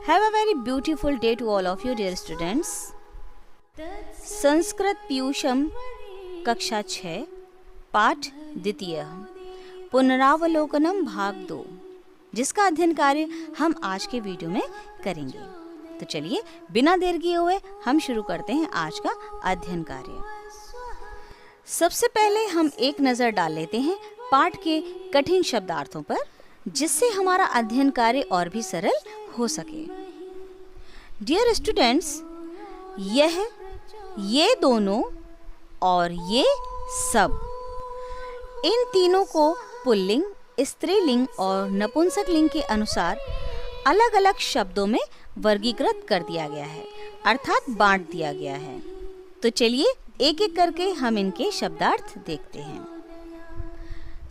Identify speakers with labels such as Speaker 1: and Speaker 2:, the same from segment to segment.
Speaker 1: Have a very beautiful day to all of you dear students. Sanskrit पीयूषम कक्षा 6 पाठ द्वितीय पुनरावलोकनम भाग 2 जिसका अध्ययन कार्य हम आज के वीडियो में करेंगे। तो चलिए बिना देर किए हुए हम शुरू करते हैं आज का अध्ययन कार्य। सबसे पहले हम एक नज़र डाल लेते हैं पाठ के कठिन शब्दार्थों पर, जिससे हमारा अध्ययन कार्य और भी सरल हो सके। डियर स्टूडेंट्स, ये दोनों और ये सब, इन तीनों को पुल्लिंग, स्त्रीलिंग और नपुंसक लिंग के अनुसार अलग अलग शब्दों में वर्गीकृत कर दिया गया है, अर्थात बांट दिया गया है। तो चलिए एक एक करके हम इनके शब्दार्थ देखते हैं।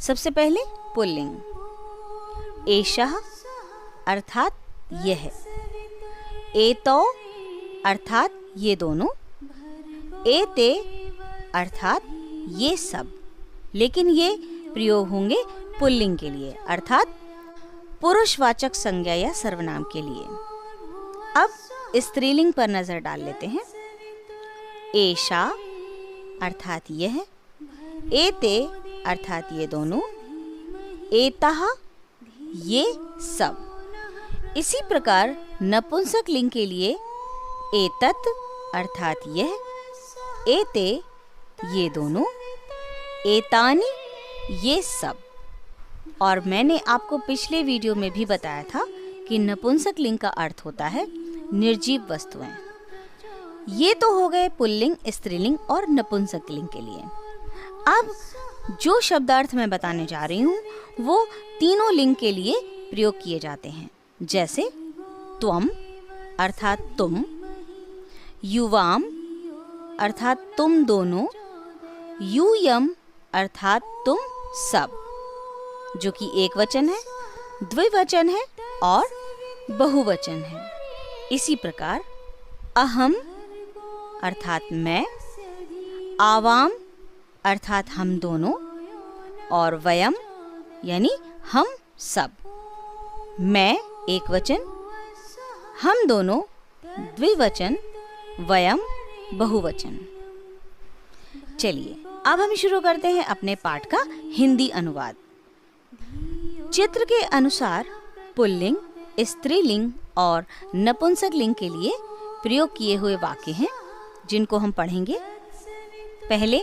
Speaker 1: सबसे पहले पुल्लिंग, एषः अर्थात यह, एतौ अर्थात ये दोनों, एते अर्थात ये सब, लेकिन ये प्रयोग होंगे पुल्लिंग के लिए अर्थात पुरुषवाचक संज्ञा या सर्वनाम के लिए। अब स्त्रीलिंग पर नजर डाल लेते हैं। एषा अर्थात यह, एते अर्थात ये दोनों, एतः ये सब। इसी प्रकार नपुंसक लिंग के लिए एतत् अर्थात यह, एते ये दोनों, एतानि ये सब। और मैंने आपको पिछले वीडियो में भी बताया था कि नपुंसक लिंग का अर्थ होता है निर्जीव वस्तुएं। ये तो हो गए पुल्लिंग, स्त्रीलिंग और नपुंसक लिंग के लिए। अब जो शब्दार्थ मैं बताने जा रही हूँ वो तीनों लिंग के लिए प्रयोग किए जाते हैं, जैसे त्वम अर्थात तुम, युवाम अर्थात तुम दोनों, यूयम अर्थात तुम सब, जो कि एक वचन है, द्विवचन है और बहुवचन है। इसी प्रकार अहम अर्थात मैं, आवाम अर्थात हम दोनों और वयम यानी हम सब। मैं एक वचन, हम दोनों द्विवचन, वयम बहुवचन। चलिए अब हम शुरू करते हैं अपने पाठ का हिंदी अनुवाद। चित्र के अनुसार पुल्लिंग, स्त्रीलिंग और नपुंसक लिंग के लिए प्रयोग किए हुए वाक्य हैं, जिनको हम पढ़ेंगे। पहले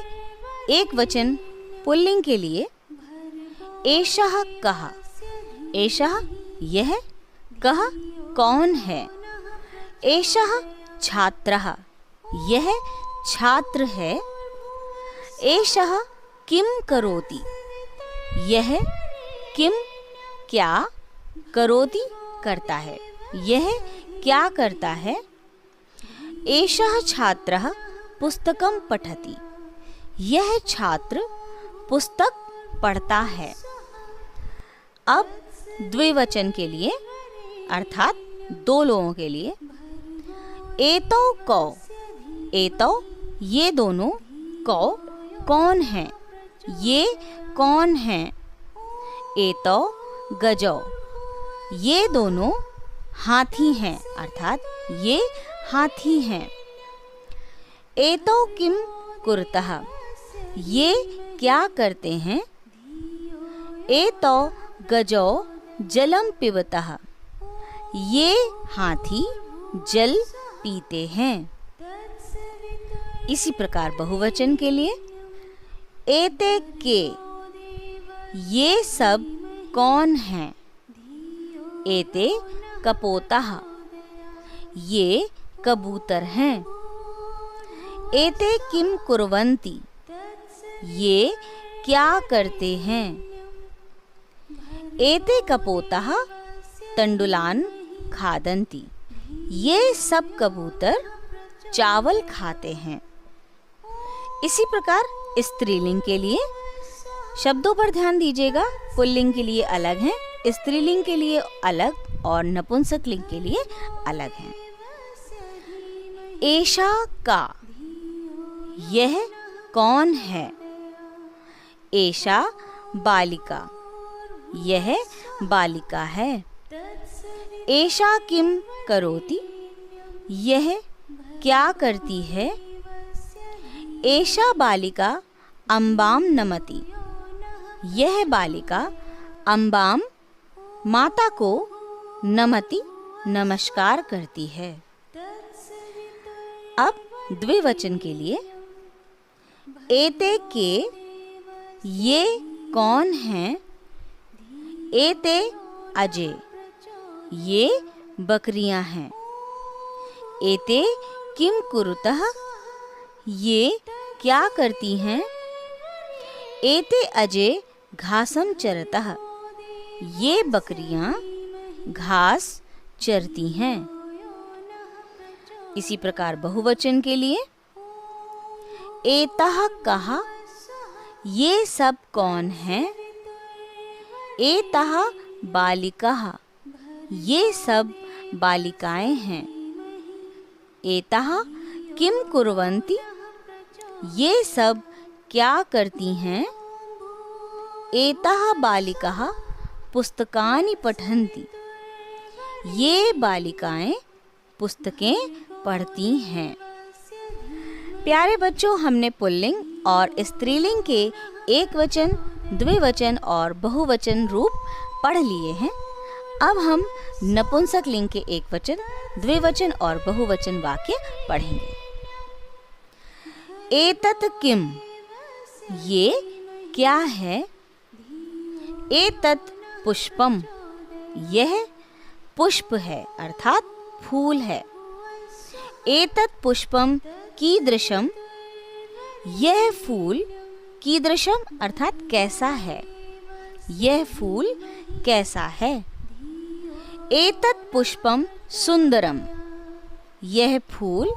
Speaker 1: एक वचन पुल्लिंग के लिए, एषः कः, एषः यह, कः कौन है, एषः छात्रः यह छात्र है, एषः किम करोति यह किम क्या, करोति करता है, यह क्या करता है, एषः छात्रः पुस्तकं पठति यह छात्र पुस्तक पढ़ता है। अब द्विवचन के लिए अर्थात दो लोगों के लिए, एतौ कौ, एतौ ये दोनों, कौ कौन है, ये कौन है, एतौ गजौ ये दोनों हाथी हैं अर्थात ये हाथी हैं। एतौ किम कुरुतः ये क्या करते हैं, एतौ गजौ जलम पिबतः ये हाथी जल पीते हैं। इसी प्रकार बहुवचन के लिए, एते के ये सब कौन हैं, एते कपोतः ये कबूतर हैं, एते किम कुर्वन्ति ये क्या करते हैं, एते कपोतः तंडुलान खादन्ति ये सब कबूतर चावल खाते हैं। इसी प्रकार स्त्रीलिंग के लिए शब्दों पर ध्यान दीजिएगा, पुल्लिंग के लिए अलग हैं, स्त्रीलिंग के लिए अलग और नपुंसक लिंग के लिए अलग हैं। एषा का यह कौन है, एषा बालिका यह बालिका है, एषा किम करोति, यह क्या करती है। एषा बालिका अम्बाम नमति, यह बालिका अम्बाम माता को नमति नमस्कार करती है। अब द्विवचन के लिए एते के, ये कौन हैं। एते अजय, ये बकरियां हैं। एते किम कुरुतः, ये क्या करती हैं। एते अजय घासम चरतः, ये बकरियां घास चरती हैं। इसी प्रकार बहुवचन के लिए एतः कहा, ये सब कौन हैं। एतः बालिकाः, ये सब बालिकाएं हैं। एतः किम कुर्वन्ति, ये सब क्या करती हैं। एतः बालिकाः पुस्तकानि पठन्ति, ये बालिकाएं पुस्तकें पढ़ती हैं। प्यारे बच्चों, हमने पुल्लिंग और स्त्रीलिंग के एक वचन, द्विवचन और बहुवचन रूप पढ़ लिए हैं। अब हम नपुंसक लिंग के एक वचन, द्विवचन और बहुवचन वाक्य पढ़ेंगे। एतत् किम, ये क्या है। एतत् पुष्पम, यह पुष्प है अर्थात फूल है। एतत् पुष्पम कीदृशम, यह फूल कीदृशम अर्थात कैसा है। यह फूल कैसा है। एतत् पुष्पम सुंदरम, यह फूल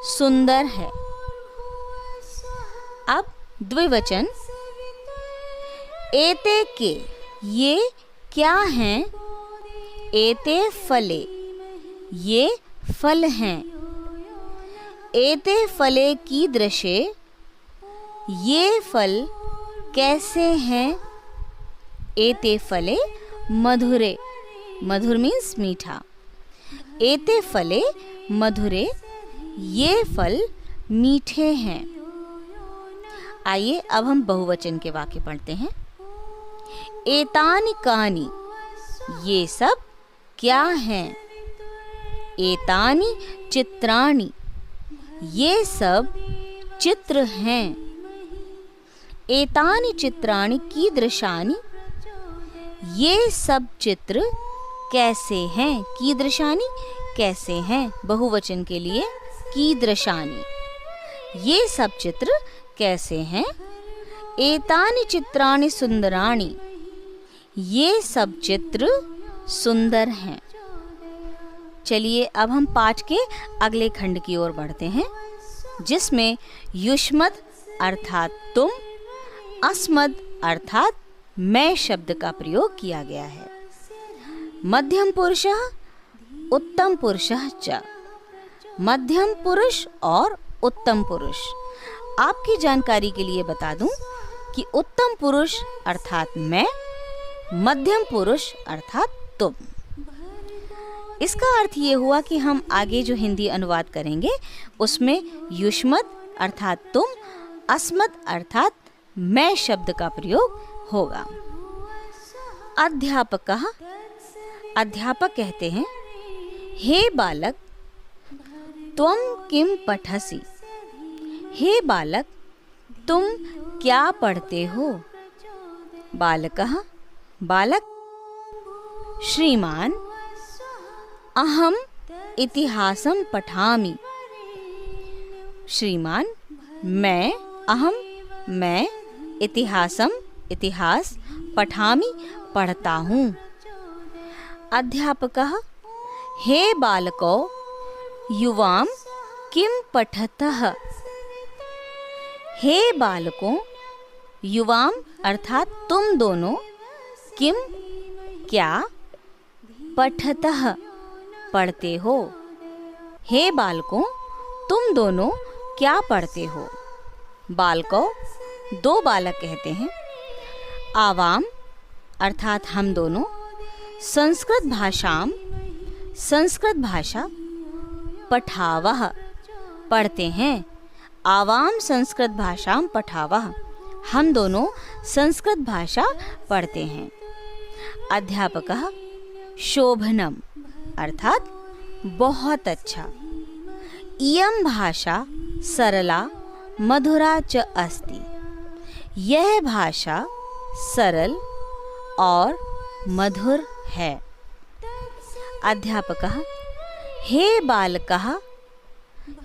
Speaker 1: सुंदर है। अब द्विवचन एते के, ये क्या हैं। एते फले, ये फल हैं। एते फले कीदृशे, ये फल कैसे हैं। एते फले मधुरे, मधुर मीन्स मीठा। एते फले मधुरे, ये फल मीठे हैं। आइए अब हम बहुवचन के वाक्य पढ़ते हैं। एतानि कानि, ये सब क्या हैं। एतानि चित्राणि, ये सब चित्र हैं। एतानि चित्राणि कीदृशानि, ये सब चित्र कैसे हैं। कीदृशानि कैसे हैं। बहुवचन के लिए कीदृशानि, ये सब चित्र कैसे हैं। एतानि चित्राणि सुंदराणि, ये सब चित्र सुंदर हैं। चलिए अब हम पाठ के अगले खंड की ओर बढ़ते हैं, जिसमें युष्मद् अर्थात तुम, अस्मद् अर्थात मैं शब्द का प्रयोग किया गया है। मध्यम पुरुषः, उत्तम पुरुषः च, मध्यम पुरुष और उत्तम पुरुष। आपकी जानकारी के लिए बता दूं कि उत्तम पुरुष अर्थात मैं, मध्यम पुरुष अर्थात तुम। इसका अर्थ ये हुआ कि हम आगे जो हिंदी अनुवाद करेंगे उसमें युष्मद् अर्थात तुम, अस्मद् अर्थात मैं शब्द का प्रयोग होगा। अध्यापकः, अध्यापक कहते हैं हे बालक त्वं किं पठसि, हे बालक तुम क्या पढ़ते हो। बालकः, बालक श्रीमान अहम इतिहासं पठामि, श्रीमान मैं, अहम मैं, इतिहासम इतिहास, पठामि पढ़ता हूँ। अध्यापकः हे बालको युवां किं पठतः, हे बालकों युवां अर्थात तुम दोनों, किम क्या, पठतः पढ़ते हो। हे बालकों तुम दोनों क्या पढ़ते हो। बालकों दो बालक कहते हैं। आवाम अर्थात हम दोनों, संस्कृत भाषाम संस्कृत भाषा पठावः पढ़ते हैं। आवाम संस्कृत भाषां पठावः हम दोनों संस्कृत भाषा पढ़ते हैं। अध्यापकः शोभनम अर्थात बहुत अच्छा। इयं भाषा सरला मधुरा च अस्ति यह भाषा सरल और मधुर है। अध्यापकः हे बालकः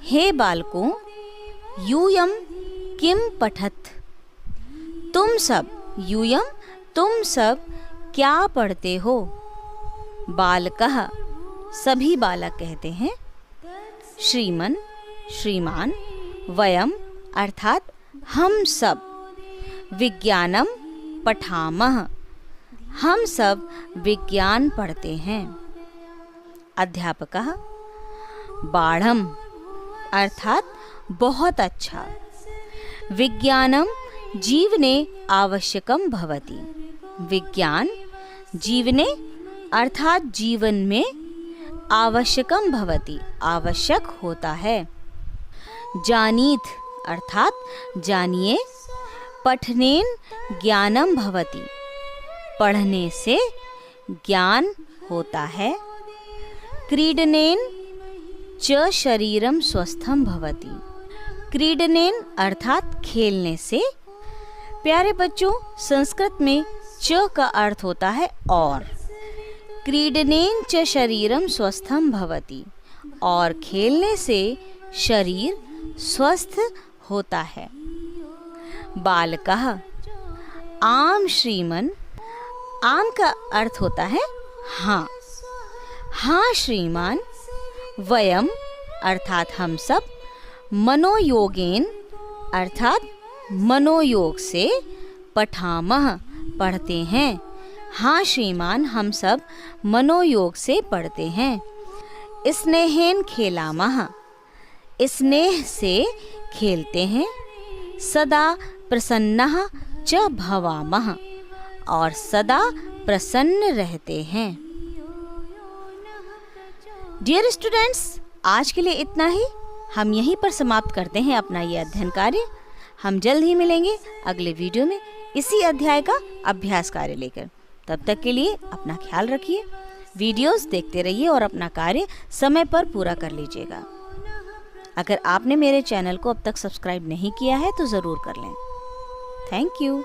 Speaker 1: हे बालकों यूयं किम पठत तुम सब यूयं तुम सब क्या पढ़ते हो। बालकः सभी बालक कहते हैं। श्रीमन श्रीमान वयम अर्थात हम सब। विज्ञानम पठामः हम सब विज्ञान पढ़ते हैं। अध्यापकः बाढ़म अर्थात बहुत अच्छा। विज्ञानम जीवने आवश्यकम भवति विज्ञान जीवने अर्थात जीवन में आवश्यकम भवति आवश्यक होता है। जानीत अर्थात जानिए। पठनेन ज्ञानम भवति पढ़ने से ज्ञान होता है। क्रीडनेन च शरीरम स्वस्थम भवति क्रीडनेन अर्थात खेलने से। प्यारे बच्चों, संस्कृत में च का अर्थ होता है और। क्रीडनेन च शरीरम स्वस्थम भवति और खेलने से शरीर स्वस्थ होता है। बालकः आम श्रीमन आम का अर्थ होता है हाँ। हाँ श्रीमान। वयम अर्थात हम सब। मनोयोगेन अर्थात मनोयोग से। पठामः पढ़ते हैं। हाँ श्रीमान हम सब मनोयोग से पढ़ते हैं। स्नेहेन खेलामः स्नेह से खेलते हैं। सदा प्रसन्नः च भवामः और सदा प्रसन्न रहते हैं। डियर स्टूडेंट्स, आज के लिए इतना ही। हम यहीं पर समाप्त करते हैं अपना ये अध्ययन कार्य। हम जल्द ही मिलेंगे अगले वीडियो में इसी अध्याय का अभ्यास कार्य लेकर। तब तक के लिए अपना ख्याल रखिए, वीडियोस देखते रहिए और अपना कार्य समय पर पूरा कर लीजिएगा। अगर आपने मेरे चैनल को अब तक सब्सक्राइब नहीं किया है तो ज़रूर कर लें। Thank you.